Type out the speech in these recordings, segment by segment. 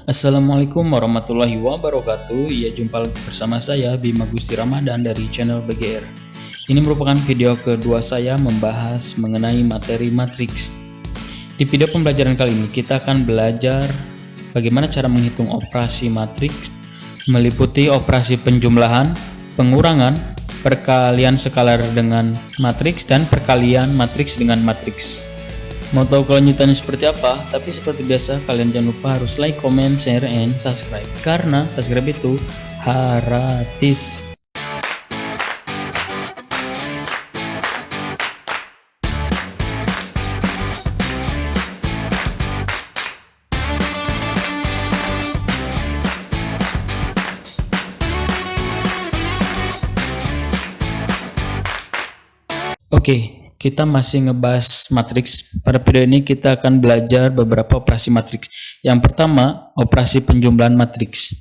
Assalamualaikum warahmatullahi wabarakatuh. Ya, jumpa lagi bersama saya Bima Gusti Ramadan dari channel BGR. Ini merupakan video kedua saya membahas mengenai materi matriks. Di video pembelajaran kali ini kita akan belajar bagaimana cara menghitung operasi matriks, meliputi operasi penjumlahan, pengurangan, perkalian skalar dengan matriks, dan perkalian matriks dengan matriks. Mau tahu kelanjutannya seperti apa? Tapi seperti biasa kalian jangan lupa harus like, comment, share, and subscribe. Karena subscribe itu gratis. Oke. Kita masih ngebahas matriks. Pada video ini kita akan belajar beberapa operasi matriks. Yang pertama, operasi penjumlahan matriks.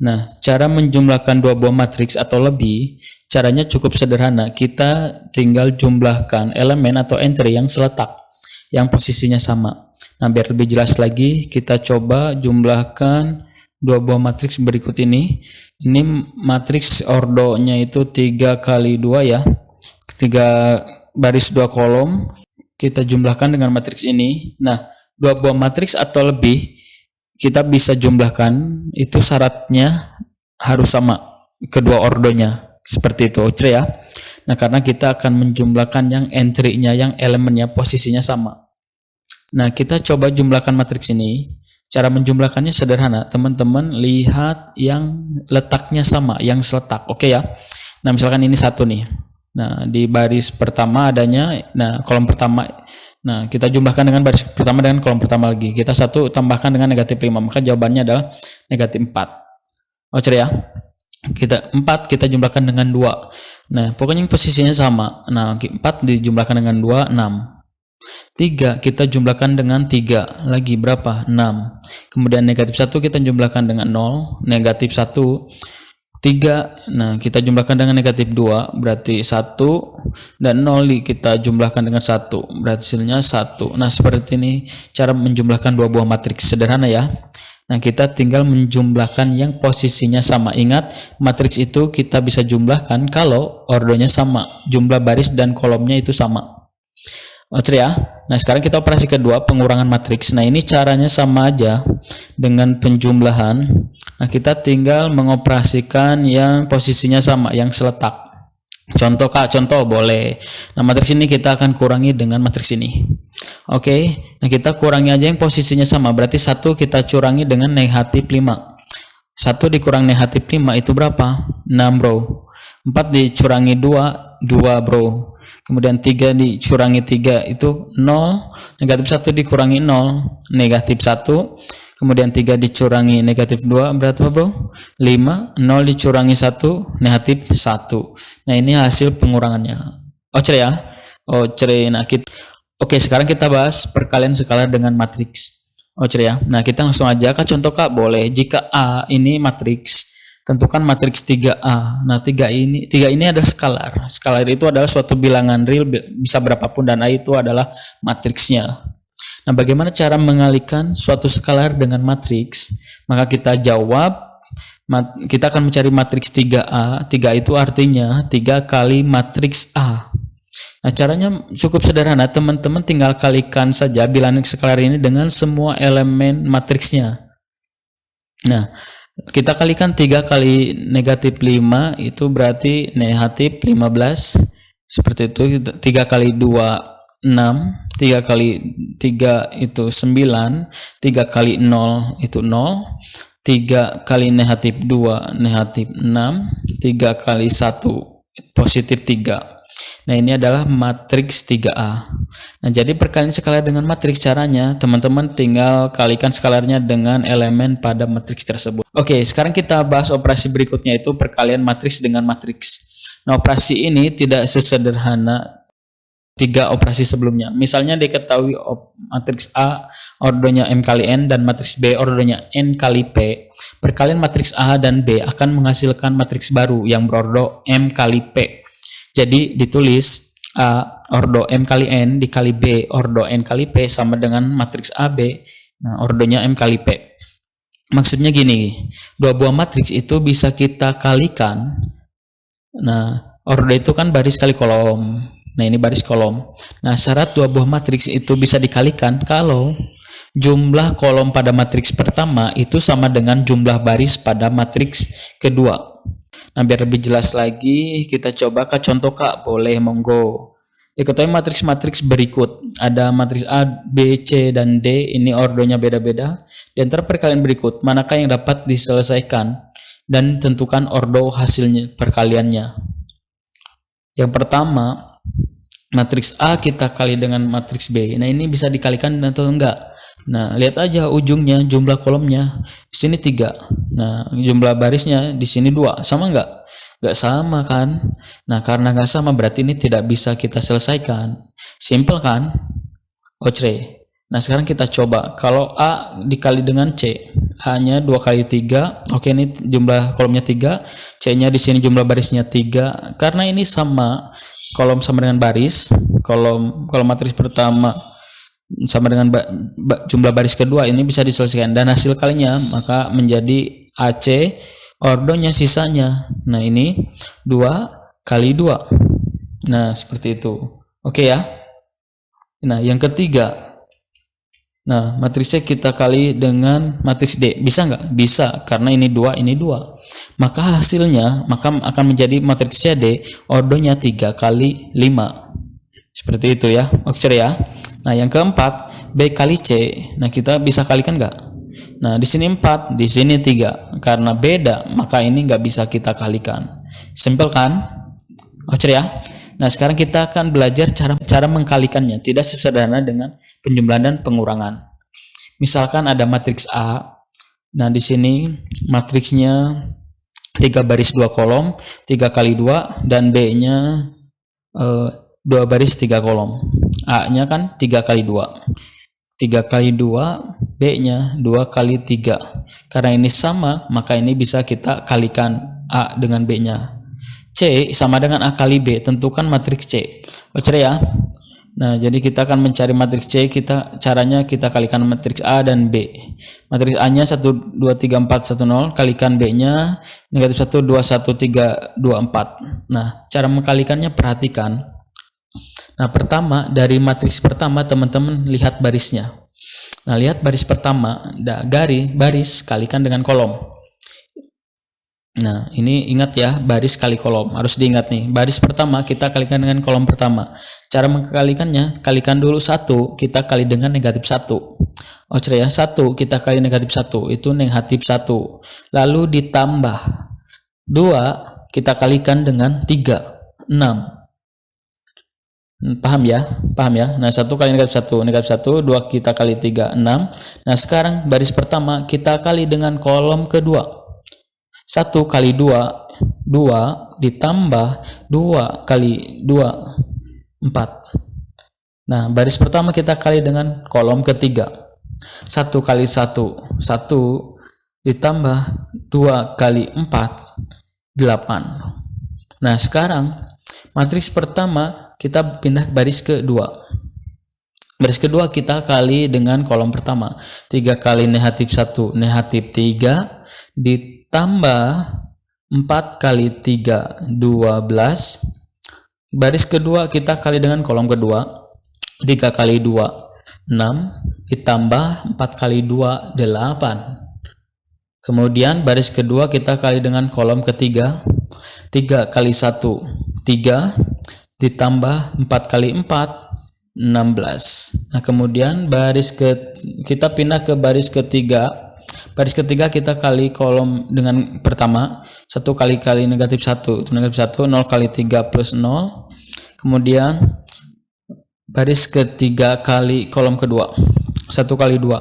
Nah, cara menjumlahkan dua buah matriks atau lebih, caranya cukup sederhana. Kita tinggal jumlahkan elemen atau entry yang seletak, yang posisinya sama. Nah, biar lebih jelas lagi, kita coba jumlahkan dua buah matriks berikut ini. Ini matriks ordonya itu 3 kali 2 ya. 3 baris 2 kolom, kita jumlahkan dengan matriks ini. Nah, dua buah matriks atau lebih kita bisa jumlahkan, itu syaratnya harus sama kedua ordonya, seperti itu ya. Nah, karena kita akan menjumlahkan yang entry-nya, yang elemennya posisinya sama. Nah, kita coba jumlahkan matriks ini. Cara menjumlahkannya sederhana, teman-teman lihat yang letaknya sama, yang seletak, oke ya. Nah, misalkan ini 1 nih. Nah, di baris pertama adanya, kolom pertama. Nah, kita jumlahkan dengan baris pertama dengan kolom pertama lagi. Kita 1 tambahkan dengan negatif 5, maka jawabannya adalah negatif 4. Ya. Kita 4 kita jumlahkan dengan 2. Nah, pokoknya posisinya sama. Nah, 4 dijumlahkan dengan 2, 6. 3 kita jumlahkan dengan 3. Lagi berapa? 6. Kemudian negatif 1 kita jumlahkan dengan 0. Negatif 1. 3, nah kita jumlahkan dengan negatif 2, berarti 1, dan 0 kita jumlahkan dengan 1, berarti hasilnya 1. Nah, seperti ini cara menjumlahkan dua buah matriks, sederhana ya. Nah, kita tinggal menjumlahkan yang posisinya sama. Ingat, matriks itu kita bisa jumlahkan kalau ordonya sama, jumlah baris dan kolomnya itu sama. Ya. Nah, sekarang kita operasi kedua, pengurangan matriks. Nah, ini caranya sama aja dengan penjumlahan. Nah, kita tinggal mengoperasikan yang posisinya sama, yang seletak. Contoh boleh. Nah, matriks ini kita akan kurangi dengan matriks ini. Oke. Nah, kita kurangi aja yang posisinya sama. Berarti 1 kita kurangi dengan negatif 5. 1 dikurang negatif 5 itu berapa? 6 bro. 4 dicurangi 2 bro. Kemudian 3 dicurangi 3 itu 0. Negatif 1 dikurangi 0, negatif 1. Kemudian 3 dicurangi negatif 2 berapa bro? 5. 0 dicurangi 1, negatif 1. Nah, ini hasil pengurangannya. Ya. Nah, Oke, sekarang kita bahas perkalian skalar dengan matriks. Ya. Nah, kita langsung aja ke contoh Kak, boleh. Jika A ini matriks, tentukan matriks 3A. Nah, 3 ini adalah skalar. Skalar itu adalah suatu bilangan real, bisa berapapun, dan A itu adalah matriksnya. Nah, bagaimana cara mengalihkan suatu skalar dengan matriks? Maka kita jawab, kita akan mencari matriks 3A. 3 itu artinya 3 kali matriks A. Nah, caranya cukup sederhana, teman-teman tinggal kalikan saja bilangan skalar ini dengan semua elemen matriksnya. Nah, kita kalikan 3 kali negatif 5 itu berarti negatif 15. Seperti itu. 3 kali 2 6, 3 kali 3 itu 9, 3 kali 0 itu 0, 3 kali negatif 2 negatif 6, 3 kali 1 positif 3. Nah, ini adalah matriks 3A. Nah, jadi perkalian skalar dengan matriks, caranya teman-teman tinggal kalikan skalarnya dengan elemen pada matriks tersebut. Oke, sekarang kita bahas operasi berikutnya, itu perkalian matriks dengan matriks. Nah, operasi ini tidak sesederhana 3 operasi sebelumnya. Misalnya diketahui matriks A ordonya M kali N dan matriks B ordonya N kali P. Perkalian matriks A dan B akan menghasilkan matriks baru yang berordo M kali P. Jadi ditulis A ordo M kali N dikali B ordo N kali P sama dengan matriks AB. Nah, ordonya M kali P. Maksudnya gini, dua buah matriks itu bisa kita kalikan. Nah, ordo itu kan baris kali kolom. Nah, ini baris kolom. Nah, syarat dua buah matriks itu bisa dikalikan kalau jumlah kolom pada matriks pertama itu sama dengan jumlah baris pada matriks kedua. Nah, biar lebih jelas lagi, kita coba ke contoh Kak. Boleh, monggo. Diketahui matriks-matriks berikut. Ada matriks A, B, C, dan D. Ini ordonya beda-beda. Di antara perkalian berikut, manakah yang dapat diselesaikan? Dan tentukan ordo hasilnya perkaliannya. Yang pertama, matriks A kita kali dengan matriks B. Nah, ini bisa dikalikan atau enggak? Nah, lihat aja ujungnya, jumlah kolomnya. Di sini 3. Nah, jumlah barisnya di sini 2. Sama enggak? Enggak sama kan? Nah, karena enggak sama berarti ini tidak bisa kita selesaikan. Simple kan? Oke. Nah, sekarang kita coba. Kalau A dikali dengan C, A-nya 2 kali 3. Oke, ini jumlah kolomnya 3. C-nya di sini jumlah barisnya 3. Karena ini sama, kolom sama dengan baris. Kalau matriks pertama sama dengan jumlah baris kedua, ini bisa diselesaikan. Dan hasil kalinya maka menjadi AC, ordonya sisanya. Nah, ini 2 kali 2. Nah, seperti itu. Oke ya. Nah, yang ketiga. Nah, matriks C kita kali dengan matriks D. Bisa nggak? Bisa, karena ini 2, ini 2. Maka hasilnya akan menjadi matriks CD, ordonya 3 kali 5. Seperti itu ya. Oke ya. Nah, yang keempat, B kali C. Nah, kita bisa kalikan nggak? Nah, di sini 4, di sini 3. Karena beda, maka ini nggak bisa kita kalikan. Simple kan? Oke ya. Nah, sekarang kita akan belajar cara mengkalikannya. Tidak sesederhana dengan penjumlahan dan pengurangan. Misalkan ada matriks A. Nah, di sini matriksnya 3 baris 2 kolom, 3 kali 2, dan B-nya 2 baris 3 kolom. A-nya kan 3 kali 2. 3 kali 2, B-nya 2 kali 3. Karena ini sama, maka ini bisa kita kalikan A dengan B-nya. C sama dengan A kali B. Tentukan matriks C. Baca ya. Nah, jadi kita akan mencari matriks C. Caranya kita kalikan matriks A dan B. Matriks A-nya 1, 2, 3, 4, 1, 0. Kalikan B-nya negatif 1, 2, 1, 3, 2, 4. Nah, cara mengkalikannya perhatikan. Nah, pertama, dari matriks pertama teman-teman lihat barisnya. Nah, lihat baris pertama, baris kalikan dengan kolom. Nah, ini ingat ya, baris kali kolom. Harus diingat nih, baris pertama kita kalikan dengan kolom pertama. Cara mengkalikannya, kalikan dulu 1, kita kali dengan negatif 1. Oke ya, 1 kita kali negatif 1, itu negatif 1. Lalu ditambah 2, kita kalikan dengan 3, 6. Paham ya? Nah, 1 kali negatif 1, 2 kita kali 3, 6. Nah, sekarang baris pertama kita kali dengan kolom kedua. 1 kali 2, 2 ditambah 2 kali 2, 4. Nah, baris pertama kita kali dengan kolom ketiga. 1 kali 1, 1 ditambah 2 kali 4, 8. Nah, sekarang matriks pertama kita pindah ke baris kedua. Baris kedua kita kali dengan kolom pertama. 3 kali negatif 1, negatif 3 ditambah 4 kali 3, 12. Baris kedua kita kali dengan kolom kedua. 3 kali 2, 6 ditambah 4 kali 2, 8. Kemudian baris kedua kita kali dengan kolom ketiga. 3 kali 1, 3 ditambah 4 kali 4, 16. Nah, kemudian kita pindah ke baris ketiga. Baris ketiga kita kali kolom dengan pertama. 1 kali negatif 1, itu negatif 1, 0 kali 3 plus 0. Kemudian baris ketiga kali kolom kedua. 1 kali 2,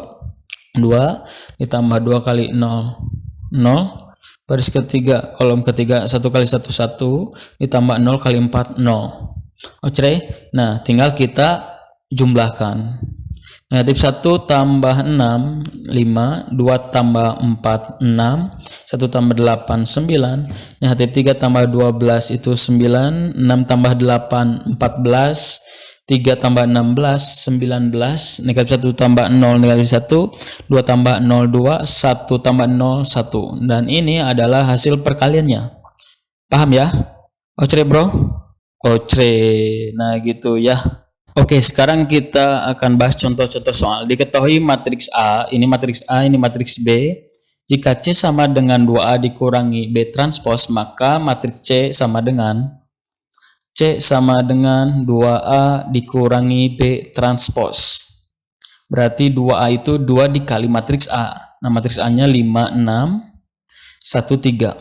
2 ditambah 2 kali 0, 0. Baris ketiga, kolom ketiga, 1 kali 1, 1 ditambah 0 kali 4, 0. Oke, nah tinggal kita jumlahkan. Negatif 1 tambah 6, 5, 2 tambah 4, 6, 1 tambah 8, 9, negatif 3 tambah 12 itu 9, 6 tambah 8, 14, 3 tambah 16, 19, negatif 1 tambah 0, negatif 1, 2 tambah 0, 2, 1 tambah 0, 1. Dan ini adalah hasil perkaliannya. Paham ya? Ocre bro? Ocre. Nah gitu ya. Oke, sekarang kita akan bahas contoh-contoh soal. Diketahui matriks A, ini matriks A, ini matriks B. Jika C sama dengan 2A dikurangi B transpos, maka matriks C sama dengan 2A dikurangi B transpos. Berarti 2A itu 2 dikali matriks A. Nah, matriks A-nya 5, 6, 1, 3.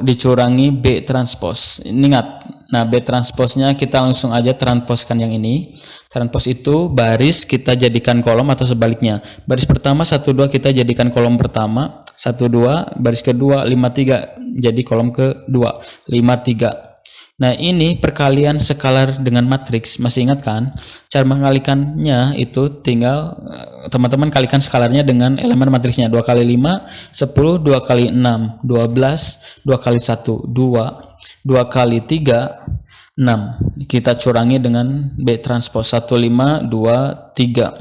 Dicurangi B transpos. Ingat, nah B transposnya kita langsung aja transposkan yang ini. Transpos itu baris kita jadikan kolom atau sebaliknya. Baris pertama 1, 2 kita jadikan kolom pertama. 1, 2, baris kedua 5, 3 jadi kolom kedua 5, 3. Nah ini perkalian skalaer dengan matriks, masih ingat kan? Cara mengalikannya itu tinggal teman-teman kalikan skalaernya dengan elemen matriksnya. 2 kali 5, 10, 2 kali 6, 12, 2 kali 1, 2, 2 kali 3, 6. Kita curangi dengan B transpos 1, 5, 2, 3.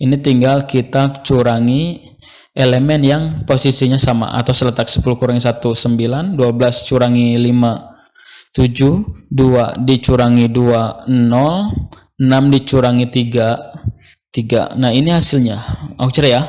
Ini tinggal kita curangi elemen yang posisinya sama atau seletak 10 kurangi 1, 9, 12 curangi 5, 7, 2 dicurangi 2, 0, 6 dicurangi 3, 3. Nah ini hasilnya. Oke ya.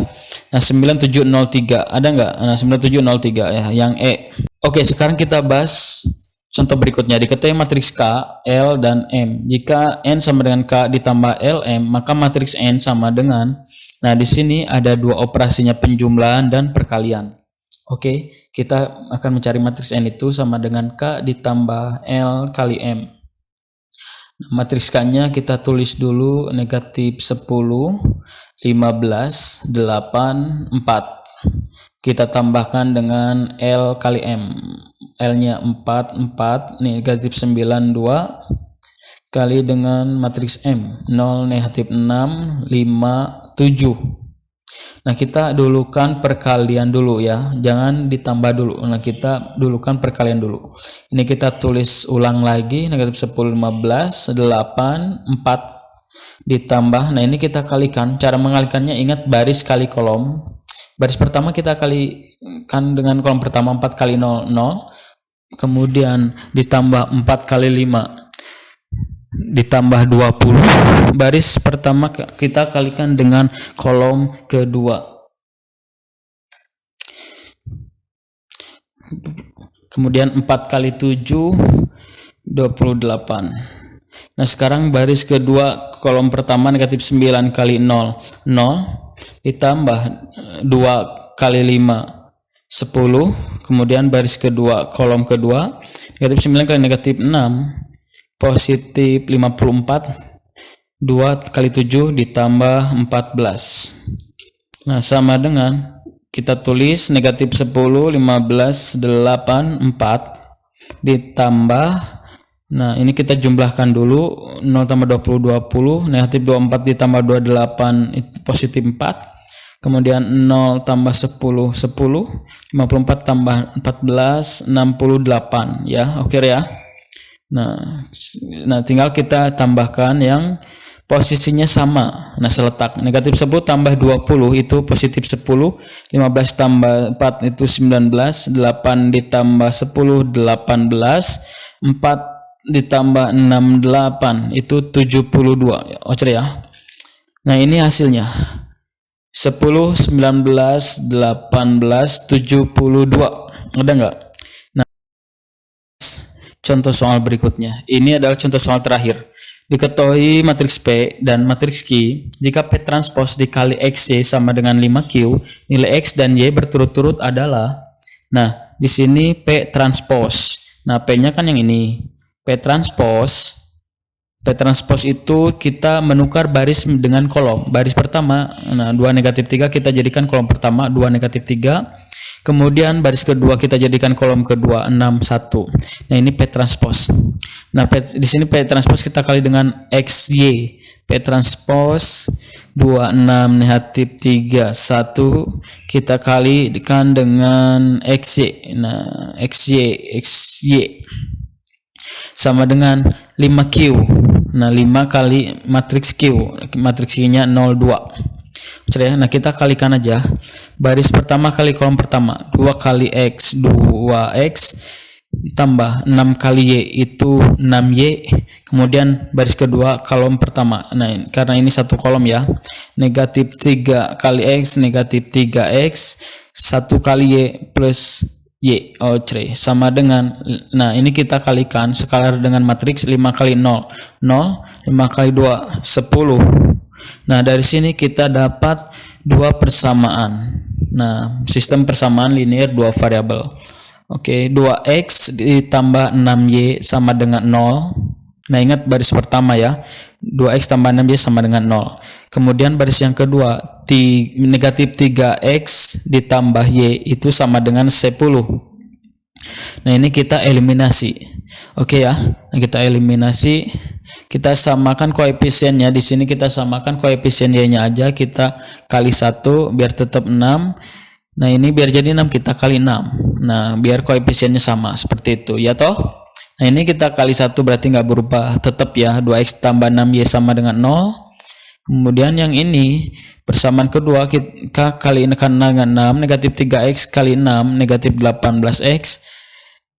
Nah 9703 ada nggak? Nah 9703 ya, yang E. Oke, sekarang kita bahas contoh berikutnya. Diketahui matriks K, L, dan M. Jika N sama dengan K ditambah L, M, maka matriks N sama dengan. Nah di sini ada dua operasinya, penjumlahan dan perkalian. Oke, kita akan mencari matriks N itu sama dengan K ditambah L kali M. Nah, matriks K-nya kita tulis dulu negatif 10, 15, 8, 4. Kita tambahkan dengan L kali M. L-nya 4, 4, negatif 9, 2. Kali dengan matriks M. 0, negatif 6, 5, 7. Nah kita dulukan perkalian dulu ya, jangan ditambah dulu. Nah kita dulukan perkalian dulu. Ini kita tulis ulang lagi, negatif 10, 15, 8, 4 ditambah. Nah ini kita kalikan. Cara mengalikannya ingat baris kali kolom. Baris pertama kita kalikan dengan kolom pertama 4 kali 0, 0. Kemudian ditambah 4 kali 5 ditambah 20. Baris pertama kita kalikan dengan kolom kedua. Kemudian 4 kali 7, 28. Nah sekarang baris kedua kolom pertama negatif 9 kali 0, 0. Ditambah 2 kali 5, 10. Kemudian baris kedua kolom kedua negatif 9 kali negatif 6, positif 54. 2 kali 7 ditambah 14. Nah sama dengan kita tulis negatif 10, 15, 8, 4 ditambah. Nah ini kita jumlahkan dulu. 0 tambah 20, 20. Negatif 24 ditambah 28 itu positif 4. Kemudian 0 tambah 10, 10. 54 tambah 14, 68 ya. Oke ya. Nah tinggal kita tambahkan yang posisinya sama. Nah seletak negatif 10 tambah 20 itu positif 10, 15 tambah 4 itu 19, 8 ditambah 10, 18, 4 ditambah 6, 8 itu 72. Oke ya. Nah ini hasilnya 10, 19, 18, 72. Ada nggak? Contoh soal berikutnya. Ini adalah contoh soal terakhir. Diketahui matriks P dan matriks Q, jika P transpos dikali XY sama dengan 5Q, nilai X dan Y berturut-turut adalah. Nah, di sini P transpos. Nah, P-nya kan yang ini. P transpos itu kita menukar baris dengan kolom. Baris pertama, nah 2 negatif 3 kita jadikan kolom pertama, 2 negatif 3. Kemudian baris kedua kita jadikan kolom kedua 6, 1. Nah ini P transpos. Nah di sini P transpos kita kali dengan XY. P transpos 26 negatif 3, 1 kita kalikan dengan XY. Nah XY sama dengan 5Q. Nah, 5 kali matriks Q. Matriks Q-nya 0, 2. Nah, kita kalikan aja. Baris pertama kali kolom pertama. 2 kali X, 2X. Tambah 6 kali Y itu 6Y. Kemudian baris kedua kolom pertama. Nah, karena ini satu kolom ya. Negatif 3 kali X, negatif 3X. 1 kali Y plus Y. Sama dengan, nah ini kita kalikan skalar dengan matriks 5 kali 0. 0, 5 kali 2, 10. Nah, dari sini kita dapat 2 persamaan. Nah, sistem persamaan linear 2 variabel. 2X ditambah 6Y sama dengan 0. Nah, ingat baris pertama ya. 2X tambah 6Y sama dengan 0. Kemudian baris yang kedua, negatif 3X ditambah Y itu sama dengan 10. Nah, ini kita eliminasi. Ya. Nah, kita eliminasi. Kita samakan koefisiennya. Di sini kita samakan koefisien Y-nya aja. Kita kali 1 biar tetap 6. Nah, ini biar jadi 6 kita kali 6. Nah, biar koefisiennya sama seperti itu ya toh. Nah, ini kita kali 1 berarti nggak berubah, tetap ya. 2X tambah 6Y sama dengan 0. Kemudian yang ini persamaan kedua kita kali dengan 6, negatif 3X kali 6 negatif 18X.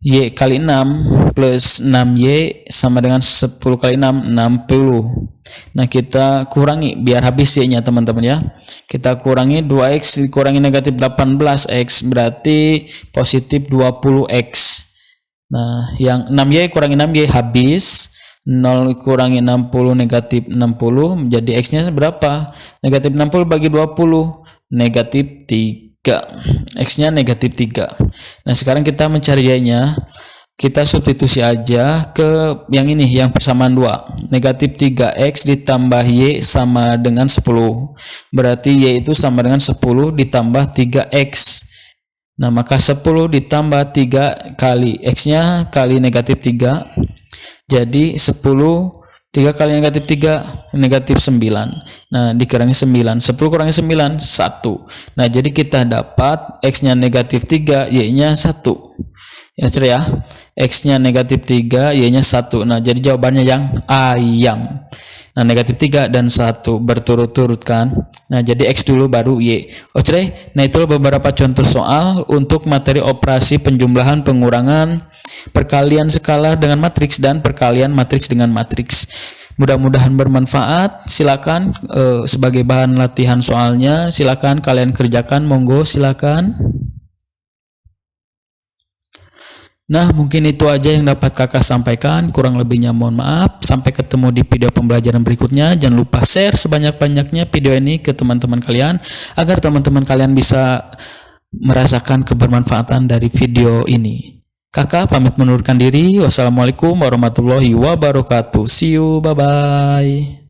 Y kali 6 plus 6Y sama dengan 10 kali 6, 60. Nah, kita kurangi biar habis Y-nya teman-teman ya. Kita kurangi 2X dikurangi negatif 18X berarti positif 20X. Nah, yang 6Y kurangi 6Y habis. 0 kurangi 60 negatif 60 menjadi X-nya berapa? Negatif 60 bagi 20 negatif 3. X-nya negatif 3. Nah, sekarang kita mencari Y-nya. Kita substitusi aja ke yang ini, yang persamaan 2. Negatif 3X ditambah Y sama dengan 10. Berarti Y itu sama dengan 10 ditambah 3X. Nah, maka 10 ditambah 3 kali X-nya kali negatif 3. Jadi 10, 3 kali negatif 3, negatif 9. Nah, dikurangi 9. 10 kurangi 9, 1. Nah, jadi kita dapat X-nya negatif 3, Y-nya 1. Ya. X-nya negatif 3, Y-nya 1. Nah, jadi jawabannya yang ayam. Nah, negatif 3 dan 1 berturut-turut kan. Nah, jadi X dulu baru Y. Nah, itu beberapa contoh soal untuk materi operasi penjumlahan, pengurangan, perkalian skala dengan matriks, dan perkalian matriks dengan matriks. Mudah-mudahan bermanfaat. Silakan sebagai bahan latihan soalnya, silakan kalian kerjakan, monggo silakan. Nah, mungkin itu aja yang dapat kakak sampaikan. Kurang lebihnya mohon maaf. Sampai ketemu di video pembelajaran berikutnya. Jangan lupa share sebanyak-banyaknya video ini ke teman-teman kalian, agar teman-teman kalian bisa merasakan kebermanfaatan dari video ini. Kakak pamit mengundurkan diri. Wassalamualaikum warahmatullahi wabarakatuh. See you, bye-bye.